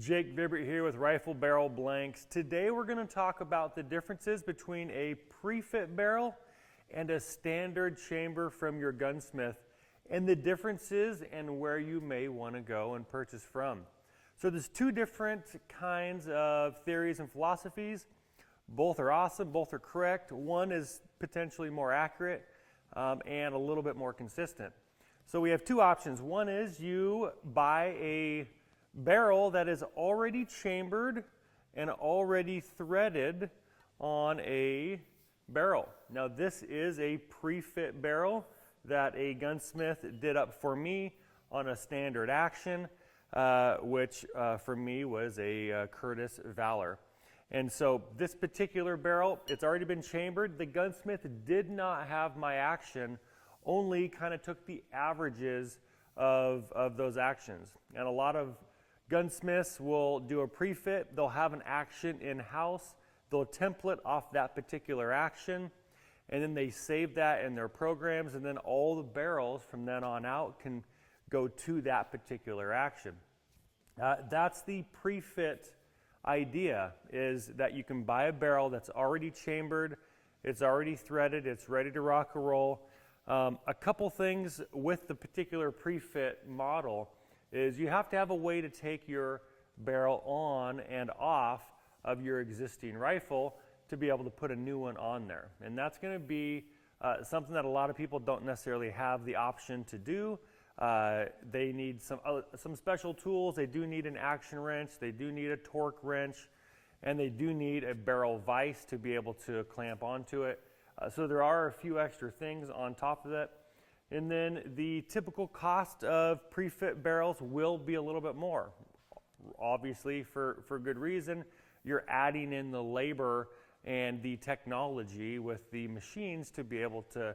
Jake Vibbert here with Rifle Barrel Blanks. Today we're going to talk about the differences between a pre-fit barrel and a standard chamber from your gunsmith, and the differences and where you may want to go and purchase from. So there's two different kinds of theories and philosophies. Both are awesome, both are correct. One is potentially more accurate and a little bit more consistent. So we have two options. One is you buy a barrel that is already chambered and already threaded on a barrel. Now this is a pre-fit barrel that a gunsmith did up for me on a standard action, which for me was a Curtis Valor. And so this particular barrel, it's already been chambered. The gunsmith did not have my action, only kind of took the averages of those actions. And a lot of gunsmiths will do a pre-fit, they'll have an action in-house, they'll template off that particular action, and then they save that in their programs, and then all the barrels from then on out can go to that particular action. That's the pre-fit idea, is that you can buy a barrel that's already chambered, it's already threaded, it's ready to rock and roll. A couple things with the particular pre-fit model is you have to have a way to take your barrel on and off of your existing rifle to be able to put a new one on there. And that's going to be something that a lot of people don't necessarily have the option to do. They need some special tools. They do need an action wrench, they do need a torque wrench, and they do need a barrel vise to be able to clamp onto it. So there are a few extra things on top of that. And then the typical cost of pre-fit barrels will be a little bit more. Obviously, for good reason. You're adding in the labor and the technology with the machines to be able to,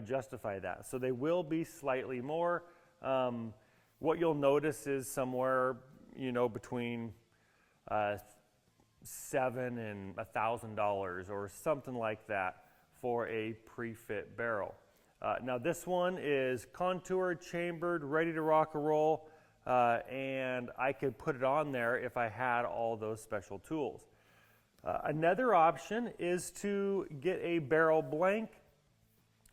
justify that. So they will be slightly more. What you'll notice is somewhere, between $700 and $1,000 or something like that for a pre-fit barrel. Now this one is contoured, chambered, ready to rock and roll, and I could put it on there if I had all those special tools. Another option is to get a barrel blank,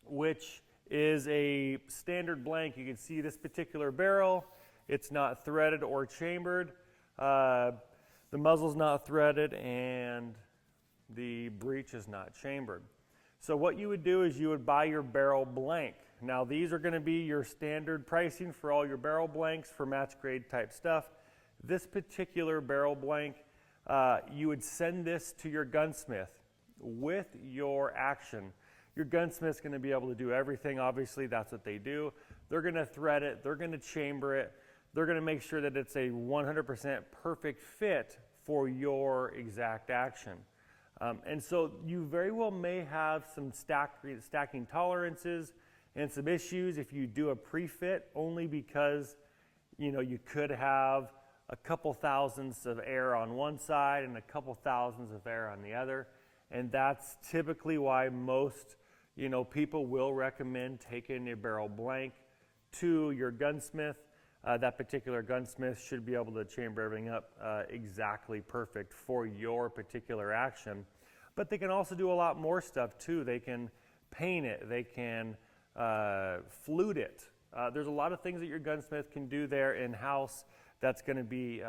which is a standard blank. You can see this particular barrel, it's not threaded or chambered. The muzzle's not threaded and the breech is not chambered. So what you would do is you would buy your barrel blank. Now these are going to be your standard pricing for all your barrel blanks for match grade type stuff. This particular barrel blank, you would send this to your gunsmith with your action. Your gunsmith's going to be able to do everything. Obviously that's what they do. They're going to thread it, they're going to chamber it, they're going to make sure that it's a 100% perfect fit for your exact action. And so you very well may have some stacking tolerances and some issues if you do a pre-fit, only because you could have a couple thousandths of air on one side and a couple thousandths of air on the other. And that's typically why most people will recommend taking a barrel blank to your gunsmith. That particular gunsmith should be able to chamber everything up exactly perfect for your particular action. But they can also do a lot more stuff too. They can paint it, they can flute it. There's a lot of things that your gunsmith can do there in-house that's going to be,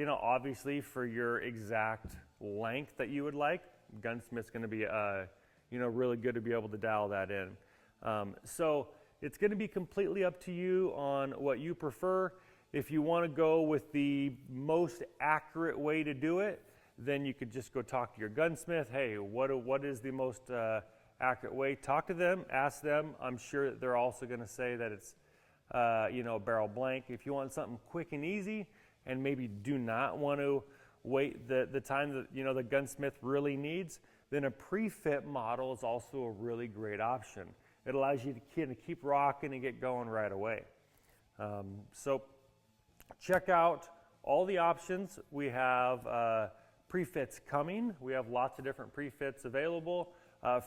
obviously for your exact length that you would like. Gunsmith's going to be, really good to be able to dial that in. So it's going to be completely up to you on what you prefer. If you want to go with the most accurate way to do it, then you could just go talk to your gunsmith. Hey, what is the most accurate way? Talk to them, ask them. I'm sure that they're also going to say that it's, a barrel blank. If you want something quick and easy, and maybe do not want to wait the time that the gunsmith really needs, then a pre-fit model is also a really great option. It allows you to kind of keep rocking and get going right away. So check out all the options. We have pre-fits coming. We have lots of different pre-fits available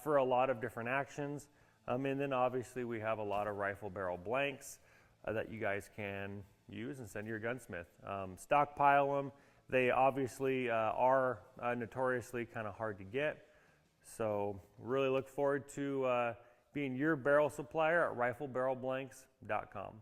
for a lot of different actions. And then obviously we have a lot of rifle barrel blanks. that you guys can use and send to your gunsmith. Stockpile them. They obviously are notoriously kind of hard to get. So really look forward to being your barrel supplier at riflebarrelblanks.com.